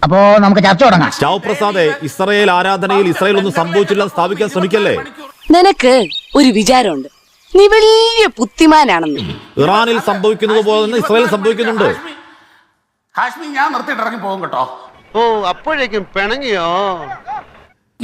അപ്പോ നമുക്ക് ചർച്ച തുടങ്ങാം. ഷാവ് പ്രസാദെ, ഇസ്രായേൽ ആരാധനയിൽ ഇസ്രായേൽ ഒന്നും സംഭവിച്ചില്ലെന്ന് സ്ഥാപിക്കാൻ ശ്രമിക്കല്ലേ? നിനക്ക് ഒരു വിചാരമുണ്ട്, നീ വലിയ ബുദ്ധിമാനാണെന്ന്. ഇറാനിൽ സംഭവിക്കുന്നത് പോലെ തന്നെ ഇസ്രായേൽ സംഭവിക്കുന്നുണ്ട്. ഹാഷ്മി, ഞാൻ നിർത്തിയിട്ട് ഇറങ്ങി പോകും കേട്ടോ. ഓ, അപ്പോഴേക്കും പിണങ്ങിയോ?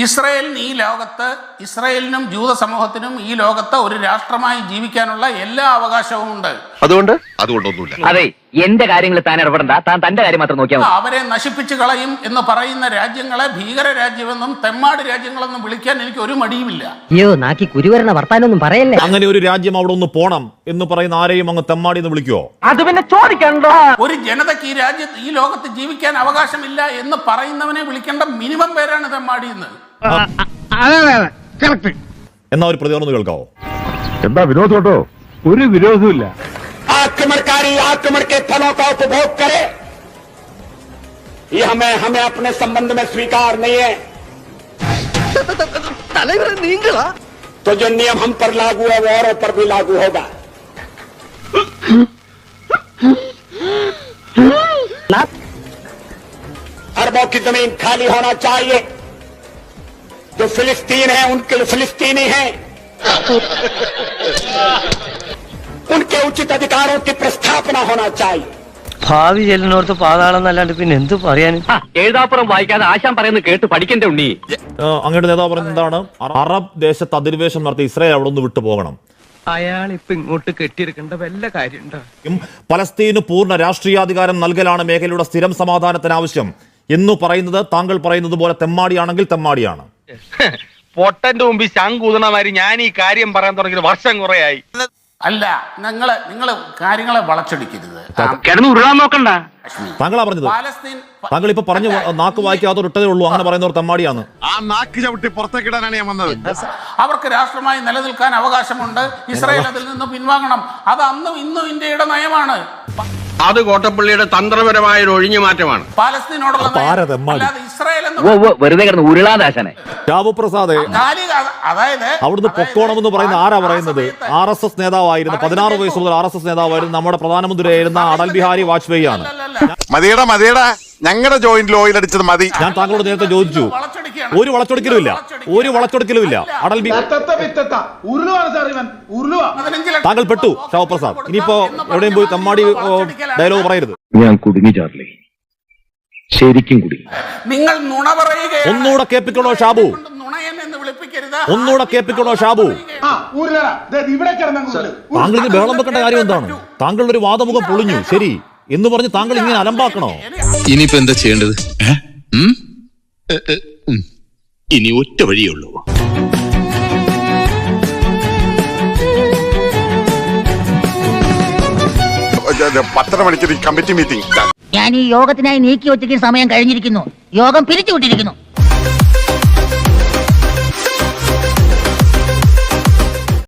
ഇസ്രായേലിന് ഈ ലോകത്ത്, ഇസ്രായേലിനും ജൂത സമൂഹത്തിനും ഈ ലോകത്ത് ഒരു രാഷ്ട്രമായി ജീവിക്കാനുള്ള എല്ലാ അവകാശവും ഉണ്ട്. അതുകൊണ്ടൊന്നുമില്ല. അതെ, എന്റെ കാര്യങ്ങളിൽ താൻ ഇടപെടണ്ട, താൻ തന്റെ കാര്യം മാത്രം നോക്കിയാൽ മതി. അവരെ നശിപ്പിച്ചു കളയും എന്ന് പറയുന്ന രാജ്യങ്ങളെ ഭീകര രാജ്യമെന്നും തെമ്മാട് രാജ്യങ്ങളെന്നും വിളിക്കാൻ എനിക്ക് ഒരു മടിയുമില്ല. അയ്യോ, നാക്കി കുരുവരണ വർത്താനൊന്നും പറയല്ലേ. അങ്ങനെ ഒരു രാജ്യം അവിടെ ഒന്ന് പോണം എന്ന് പറയുന്ന ആരെയും അങ്ങ് തെമ്മാടി എന്ന് വിളിക്കുവോ? അത് പിന്നെ ചോദിക്കണ്ടോ? ഒരു ജനതയ്ക്ക് ഈ രാജ്യത്ത്, ഈ ലോകത്ത് ജീവിക്കാൻ അവകാശമില്ല എന്ന് പറയുന്നവനെ വിളിക്കേണ്ട മിനിമം പേരാണ് തെമ്മാടി എന്ന്. എന്നാ ഒരു പ്രതികരണം ഒന്ന് കേൾക്കാവോ? എന്താ വിരോധം കേട്ടോ? ഒരു വിരോധമില്ല. आक्रमणकारी आक्रमण के फलों का उपभोग करे, ये हमें अपने संबंध में स्वीकार नहीं है. तो जो नियम हम पर लागू है वो औरों पर भी लागू होगा. अरबों की जमीन खाली होना चाहिए. जो फिलिस्तीन है उनके लिए फिलिस्तीनी है. उनके उचित अधिकारों की प्रस्थापना होना चाहिए. ഭാവി ചെല്ലിനോർത്ത് പാതാളം എന്നല്ലാണ്ട് പിന്നെ എന്ത് പറയാനും. എഴുതാപ്പുറം വായിക്കാതെ ആശാൻ പറയുന്നത് കേട്ട് പഠിക്കണ്ടേ ഉണ്ണി? അങ്ങയുടെ നേതാവ് പറയുന്നത് എന്താണ്? അറബ് ദേശത്ത് അധിനിവേശം നടത്തി ഇസ്രായേൽ അവിടെ നിന്ന് വിട്ടുപോകണം. അയാൾ ഇപ്പൊ ഇങ്ങോട്ട് കെട്ടിയെടുക്കേണ്ട വല്ല കാര്യമുണ്ടോ? പലസ്തീന് പൂർണ്ണ രാഷ്ട്രീയാധികാരം നൽകലാണ് മേഖലയുടെ സ്ഥിരം സമാധാനത്തിന് ആവശ്യം എന്ന് പറയുന്നത് താങ്കൾ പറയുന്നത് പോലെ തെമ്മാടിയാണെങ്കിൽ തെമ്മാടിയാണ്. പൊട്ടന്റെ മുമ്പിൽ ശങ്കൂതണമാതിരി ഞാൻ ഈ കാര്യം പറയാൻ തുടങ്ങിയത് വർഷം കുറയായി. അല്ല, നിങ്ങള് കാര്യങ്ങളെ വളച്ചൊടിക്കരുത്. കിടന്ന് ഉരുളാൻ നോക്കണ്ട. താങ്കളാ പറഞ്ഞത്. പാലസ്തീൻ, താങ്കൾ ഇപ്പൊ പറഞ്ഞു നാക്ക് വായിക്കാതെ ഇട്ടതേ ഉള്ളൂ. അങ്ങനെ പറയുന്നവർ തെമ്മാടിയാണ്. ആ നാക്ക് ചവിട്ടി പുറത്തേക്കിടാനാണ് ഞാൻ വന്നത്. അവർക്ക് രാഷ്ട്രമായി നിലനിൽക്കാൻ അവകാശമുണ്ട്. ഇസ്രായേൽ അതിൽ നിന്ന് പിൻവാങ്ങണം. അത് അന്നും ഇന്നും ഇന്ത്യയുടെ നയമാണ്. അത് കോട്ടപ്പള്ളിയുടെ തന്ത്രപരമായ ഒരു ഒഴിഞ്ഞു മാറ്റമാണ്. പാലസ്തീനോടുള്ള നയം, അല്ലാതെ ഇസ്രായേൽ വെറുതെ കിടന്ന് ഉരുളാദാശനെ. ഷാബു പ്രസാദെ, അതായത് അവിടുന്ന് പൊക്കോണമെന്ന് പറയുന്ന ആരാ പറയുന്നത്? RSS നേതാവായിരുന്നു, 16 വയസ്സ് മുതൽ RSS നേതാവായിരുന്നു, നമ്മുടെ പ്രധാനമന്ത്രിയായിരുന്ന അടൽ ബിഹാരി വാജ്പേയി ആണ്. മതിയടാ, ഞങ്ങളുടെ ജോയിന്റിൽ ഓയിൽ അടിച്ചത് മതി. ഞാൻ താങ്കളോട് നേരത്തെ ചോദിച്ചു, ഒരു വളച്ചൊടിക്കലുമില്ല. അടൽ താങ്കൾ പെട്ടു ഷാബു പ്രസാദ്. ഇനിയിപ്പോ എവിടെയും പോയി തമ്മാടി ഡയലോഗ് പറയരുത്. ഞാൻ കുടുങ്ങി ചാർലി, ശരിക്കും കുടുങ്ങി. നിങ്ങൾ നുണ പറയുകയാണ്. ഒന്നുകൂടെ കേൾപ്പിക്കണോ ഷാബു? ഒന്നുകൂടെ കേൾപ്പിക്കണോ ഷാബു? താങ്കൾ ഇത് ബഹളം വെക്കേണ്ട കാര്യം എന്താണ്? താങ്കളുടെ ഒരു വാദമുഖം പൊളിഞ്ഞു, ശരി എന്ന് പറഞ്ഞ് താങ്കൾ ഇങ്ങനെ അലമ്പാക്കണോ? ഇനിയിപ്പോ എന്താ ചെയ്യേണ്ടത്? ഇനി ഒറ്റ വഴിയുള്ളൂ. പത്തര മണിക്ക് കമ്മിറ്റി മീറ്റിംഗ്. ഞാൻ ഈ യോഗത്തിനായി നീക്കി വെച്ചിരിക്കുന്ന സമയം കഴിഞ്ഞിരിക്കുന്നു. യോഗം പിരിച്ചുവിട്ടിരിക്കുന്നു.